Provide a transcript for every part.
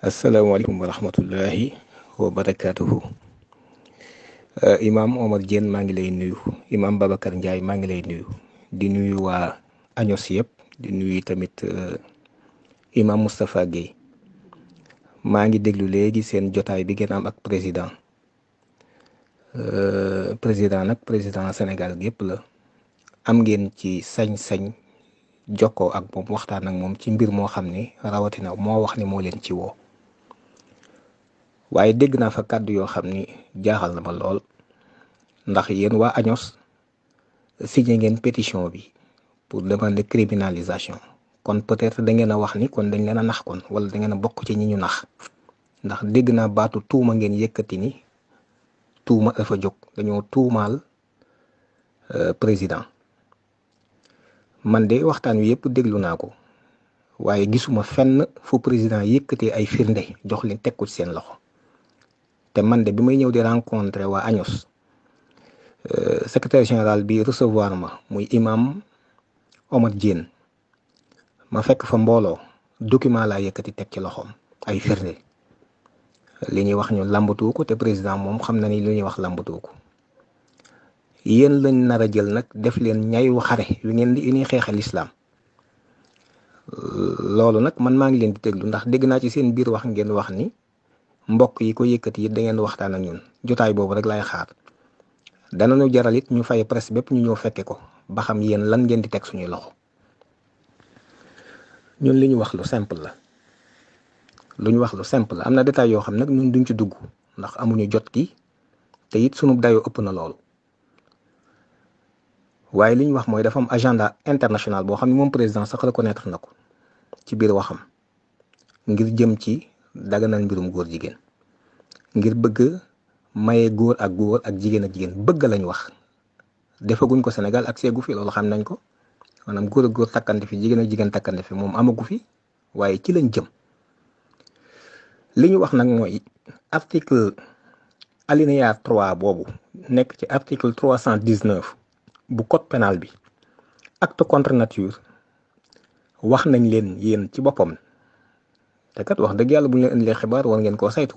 asalaamaaleykum wa rahmatullahi wa barakaatuhu. Imaam Omar Diène maa ngi lay nuyu. Imaam Babacar Ndiaye maa ngi lay nuyu. di nuyu waa ANOS yëpp. di nuyu tamit Imaam Moustapha Guèye. maa ngi déglu léegi seen jotaay bi ngeen am ak président. président nag président Sénégal gépp la. am ngeen ci sañ-sañ jokkoo ak moom waxtaan ak moom ci mbir moo xam ni rawatina moo wax ni moo leen ci woo. waaye dégg naa fa kàddu yoo xam ni jaaxal na ma lool ndax yéen waa ANOS signé ngeen pétition bi pour demander criminalisation kon peut-être da ngeen a wax ni kon dañ leen a nax kon wala da ngeen a bokk ci ñi ñu nax ndax dégg naa baatu tuuma ngeen yëkkati ni tuuma dafa jóg dañoo tuumaal président man de waxtaan wi yëpp déglu naa ko waaye gisuma fenn fu président yëkkatee ay firnde jox leen teg ko ci seen loxo. te man de bi may ñëw di rencontrer waa ANOS secrétaire général bi recevoir ma muy imam Omar Diène ma fekk fa mbooloo document laa yëkkati teg ci loxoom ay firnde li ñuy wax ñu làmbatu ko te président moom xam na ni li ñuy wax làmbatu ko yéen lañ nar a jël nag def leen ñayu xare yu ñuy xeexal lislaam loolu nag man maa ngi leen di déglu ndax dégg naa ci seen biir wax ngeen wax ni mbokk yi ko yëkkati it da ngeen waxtaan ak ñun jotaay boobu rek laay xaar danañu jaral it ñu fay presse bépp ñu ñëw fekke ko ba xam yéen lan ngeen di teg suñuy loxo ñun li ñu wax lu simple la am na détail yoo xam nag ñun duñ ci dugg ndax amuñu jot gi te it sunu dayoo ëpp na loolu waaye li ñu wax mooy dafa am agenda international boo xam ne moom président sax reconnaître na ko ci biir waxam ngir jëm ci daganal mbirum góor jigéen ngir bëgg maye góor ak jigéen ak jigéen bëgg lañ wax defaguñ ko Sénégal ak seegu fi loolu xam nañ ko maanaam góor ak góor takkante fi jigéen ak jigéen takkante fi moom amagu fi waaye ci lañ jëm li ñu wax nag mooy article alinéa 3 boobu nekk ci article 319 bu code pénal bi acte contre nature wax nañ leen yéen ci boppam te kat wax dëgg yàlla bu ñu leen indilee xibaar war ngeen koo saytu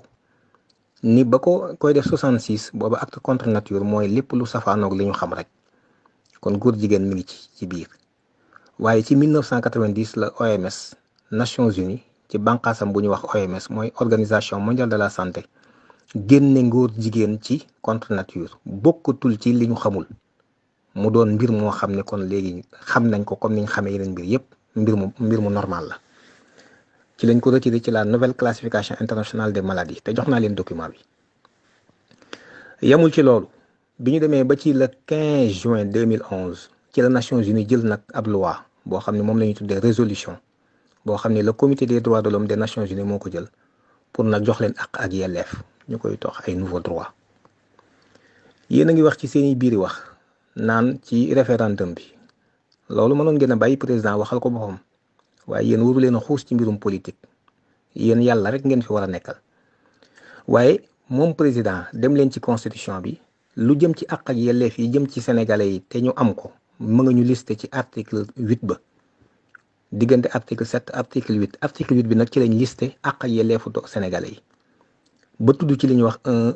ni ba ko koy def 66 booba acte contre nature mooy lépp lu safaanoog li ñu xam rek kon góor jigéen mi ngi ci biir waaye ci 1990 la OMS Nations Unies ci bànqaasam bu ñu wax OMS mooy organisation mondiale de la santé génne góor jigéen ci contre nature bokkatul ci li ñu xamul mu doon mbir moo xam ne kon léegi xam nañ ko comme ni ñu xamee yeneen mbir yépp mbir mu normal la. ci lañ ko retiré ci la nouvelle classification internationale des maladies te jox naa leen document bi yemul ci loolu bi ñu demee ba ci le 15 juin 2011 ci la Nations Unies jël nag ab loi boo xam ne moom la ñuy tuddee résolution boo xam ne le comité des droits de l'homme des Nations Unies moo ko jël pour nag jox leen ak yelleef ñu koy tox ay nouveaux droits yéen a ngi wax ci seeni biiri wax naan ci référendum bi loolu mënoon ngeen a bàyyi président waxal ko boppam. waaye yéen waru leen a xuus ci mbirum politique yéen yàlla rek ngeen fi war a nekkal waaye moom président dem leen ci constitution bi lu jëm ci àq ak yelleef yi jëm ci sénégalais yi te ñu am ko mu nga ñu listé ci article 8 ba diggante article 7 article 8 bi nag ci lañ listé àq ak yelleefu sénégalais yi ba tudd ci li ñuy wax un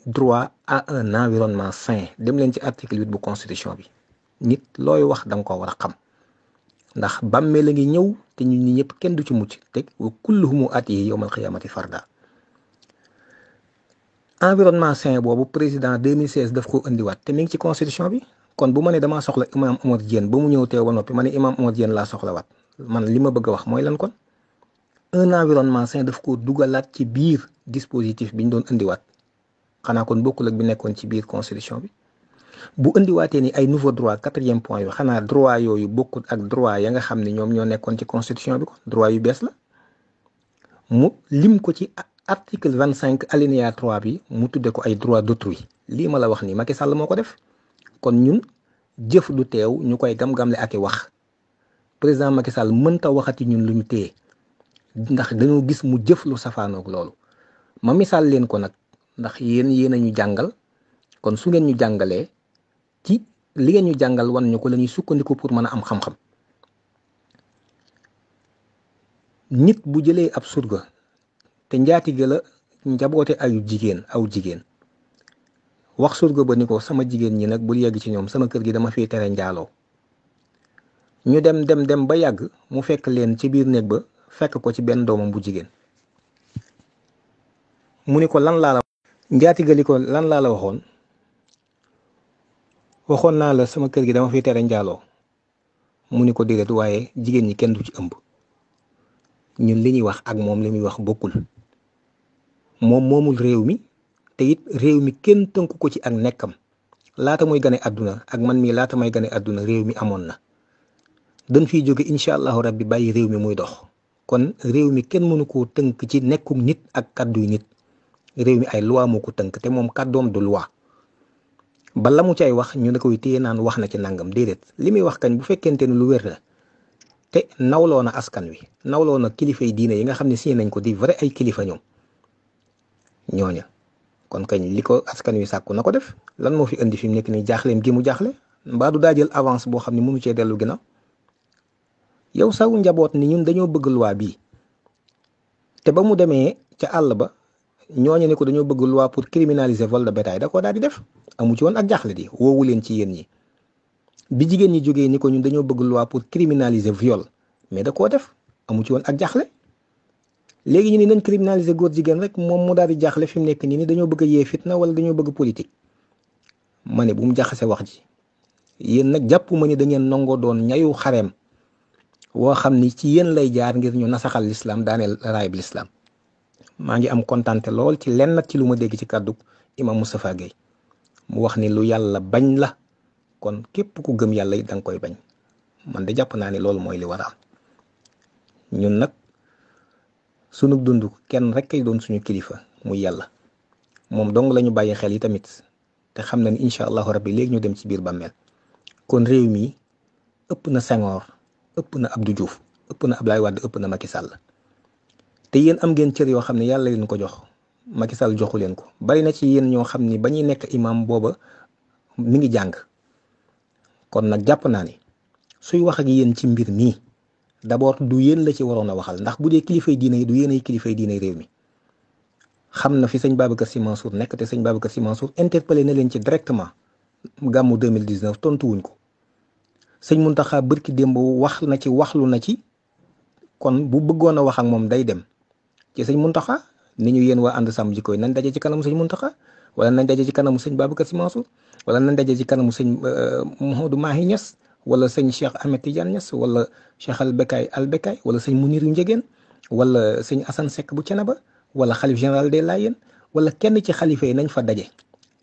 droit à un environnement sain dem leen ci article 8 bu constitution bi nit looy wax da nga ko war a xam ndax bàmmee la ngi ñëw te ñun ñi ñëpp kenn du ci mucc teg wa kulluhumu atihi yawmal qiyaamati farda environnement sain boobu président 2016 daf ko indiwaat te mi ngi ci constitution bi kon bu ma ne damaa soxla imam Omar Diène ba mu ñëw teew ba noppi ma ne imam Omar Diène laa soxlawaat man li ma bëgg a wax mooy lan kon un environnement sain daf ko dugalaat ci biir dispositif bi ñu doon indiwaat xanaa kon bokkul ak bi nekkoon ci biir constitution bi bu indiwaatee ni ay nouveau droit 4e point yu xanaa droit yooyu bokkut ak droit ya nga xam ne ñoom ñoo nekkoon ci constitution bi ko droit yu bees la mu lim ko ci article 25 alinéa 3 bi mu tudde ko ay droit d'autrui lii ma la wax nii Macky Sall moo ko def kon ñun jëf du teew ñu koy gam-gamle ak i wax président Macky Sall mënta waxati ñun lu ñu téye ndax dañoo gis mu jëf lu safaanoog loolu ma misaal leen ko nag ndax yéen a ñu jàngal kon su ngeen ñu jàngalee ci li ngeen ñu jàngal wan ñu ko la ñuy sukkandiku pour mën a am xam-xam nit bu jëlee ab surga te njaatige la njaboote aw jigéen wax surga ba ni ko sama jigéen ñi nag bul yegg ci ñoom sama kër gi dama fiy tere njaaloo ñu dem ba yàgg mu fekk leen ci biir néeg ba fekk ko ci benn doomam bu jigéen mu ni ko lan laa la njaatige li ko lan laa la waxoon naa la sama kër gi dama fiy tere njaaloo mu ni ko déedéet waaye jigéen ñi kenn du ci ëmb ñun li ñuy wax ak moom li muy wax bokkul moom moomul réew mi te it réew mi kenn tënku ko ci ak nekkam laata muy gane àdduna ak man mii laata may gane àdduna réew mi amoon na dañ fiy jóge incha allahu rabbi bàyyi réew mi muy dox kon réew mi kenn mënu koo tënk ci nekkum nit ak kàdduy nit réew mi ay loi moo ko tënk te moom kàddoom du loi ba la mu cay wax ñu ne koy téye naan wax na ci nangam déedéet li muy wax kañ bu fekkente ni lu wér la te nawloo na askan wi nawloo na kilifa yi diine yi nga xam ne signé nañ ko di vrai ay kilifa ñooña kon kañ li ko askan wi sàkku na ko def lan moo fi indi fi mu nekk nii jaaxleem gi mu jaaxle mbaa du daa jël avance boo xam ne mënu cee dellu ginnaaw yow saw njaboot ni ñun dañoo bëgg loi bii te ba mu demee ca àll ba ñooñu ne ko dañoo bëgg loi pour criminaliser vol de bétail da koo daal di def amu ci woon ak jaaxle di woowu leen ci yéen ñi bi jigéen ñi jógee ni ko ñun dañoo bëgg loi pour criminaliser viol mais da koo def amu ci woon ak jaaxle léegi ñu ni nañ criminaliser góor jigéen rek moom mu daal di jaaxle fi mu nekk nii ni dañoo bëgg a yee fitna wala dañoo bëgg politique ma ne bu mu jaxase wax ji yéen nag jàpp ma ni da ngeen nangoo doon ñayu xareem woo xam ni ci yéen lay jaar ngir ñu nasaxal lislaam daaneel raayib lislaam maa ngi am kontante lool ci lenn ci lu ma dégg ci kàddu imam Moustapha Gueye mu wax ni lu yàlla bañ la kon képp ku gëm yàlla it da nga koy bañ man de jàpp naa ni loolu mooy li war a am ñun nag sunu dund kenn rek kay doon suñu kilifa muy yàlla moom dong la ñu bàyyi xel yi tamit te xam na ni incha allahu rabbi léegi ñu dem ci biir bàmmeel kon réew mi ëpp na Senghor ëpp na Abdou Diouf ëpp na Abdoulaye Wade ëpp na Macky Sall te yéen am ngeen cër yoo xam ne yàlla leen ko jox Macky Sall joxu leen ko bari na ci yéen ñoo xam ni ba ñuy nekk imam booba mi ngi jàng kon nag jàpp naa ni suy wax ak yéen ci mbir mii d'abord du yéen la ci waroon a waxal ndax bu dee kilifay diine yi du yéen ay kilifay diine réew mi xam na fi sëñ Babacar Sy Mansour nekk te sëñ Babacar Sy Mansour interpellé na leen ci directement gàmmu 2019 tontu wuñ ko sëñ Mountakha bërki démb waxlu na ci kon bu bëggoon a wax ak moom day dem ci sëñ Mountakha ni ñu yéen waa ànd sàmm jikko yi nañ daje ci kanamu sëñ Mountakha wala nañ daje ci kanamu sëñ Babacar Sy Mansour wala nañ daje ci kanamu sëñ Mouhamadou Mahi Niass wala sëñ Cheikh Ahmed Tidiane Niass wala Cheikh Albekaay wala sëñ Mouniru Njegéen wala sëñ Assane Seck bu Cenaba wala xalif général des Layènes wala kenn ci xalifa yi nañ fa daje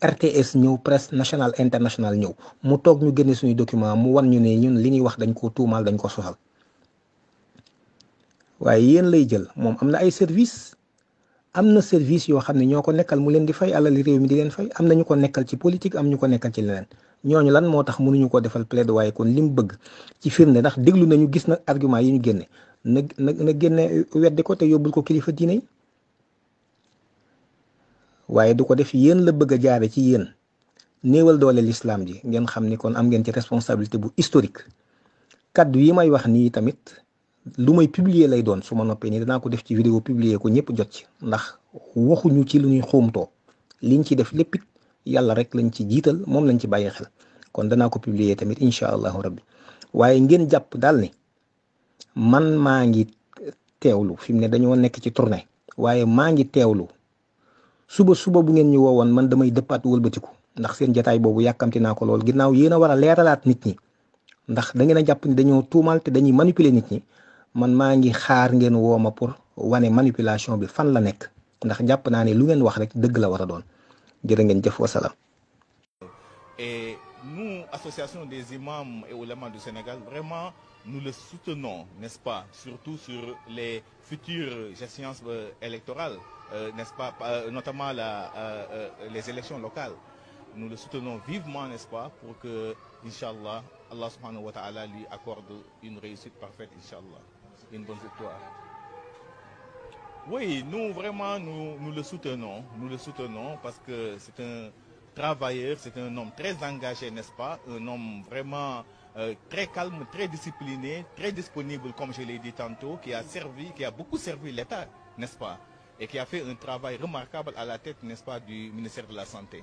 RTS ñëw presse nationale internationale ñëw mu toog ñu génne suñu document mu wan ñu ne ñun li ñuy wax dañ ko tuumaal dañ ko sosal waaye yéen lay jël moom am na ay service yoo xam ne ñoo ko nekkal mu leen di fay alal réew mi di leen fay am na ñu ko nekkal ci politique am ñu ko nekkal ci leneen ñooñu lan moo tax mënuñu ko defal plaidoyer kon li mu bëgg ci firnde ndax déglu nañu gis na argument yi ñu génne na génne weddi ko te yóbbul ko kilifa diine yi waaye du ko def yéen la bëgg a jaare ci yéen néewal doole l'islam ji ngeen xam ni kon am ngeen ci responsabilité bu historique kaddu yi may wax nii tamit lu may publier lay doon su ma noppee nii danaa ko def ci vidéo publier ko ñëpp jot ci ndax waxuñu ci lu ñuy xuumtoo liñ ci def lépp yàlla rek lañ ci jiital moom lañ ci bàyyi xel kon danaa ko publier tamit incha allahu rabbi waaye ngeen jàpp daal ni man maa ngi teewlu fi mu ne dañoo nekk ci tournée waaye maa ngi teewlu suba bu ngeen ñu woowoon man damay dëppaat wëlbatiku ndax seen jataay boobu yàkkamti naa ko lool ginnaaw yéen a war a leeralaat nit ñi ndax da ngeen a jàpp ni dañoo tuumal te dañuy manipuler nit ñi man maa ngi xaar ngeen woo ma pour wane manipulation bi fan la nekk ndax jàpp naa ne lu ngeen wax rek dëgg la war a doon jërë ngeen jëf wasalaam. Et nous, Association des imams et oulémas du Sénégal, vraiment, nous le soutenons, n'est-ce pas, surtout sur les futures échéances électorales, n'est-ce pas, notamment les élections locales. Nous le soutenons vivement, n'est-ce pas, pour que, Inch'Allah, Allah subhanahu wa ta'ala lui accorde une réussite parfaite, Inch'Allah, une bonne victoire. Oui, nous vraiment, nous le soutenons parce que c'est un travailleur, c'est un homme très engagé, n'est-ce pas, un homme vraiment très calme, très discipliné, très disponible, comme je l'ai dit tantôt, qui a beaucoup servi l'État, n'est-ce pas. et qui a fait un travail remarquable à la tête, n'est-ce pas, du ministère de la Santé.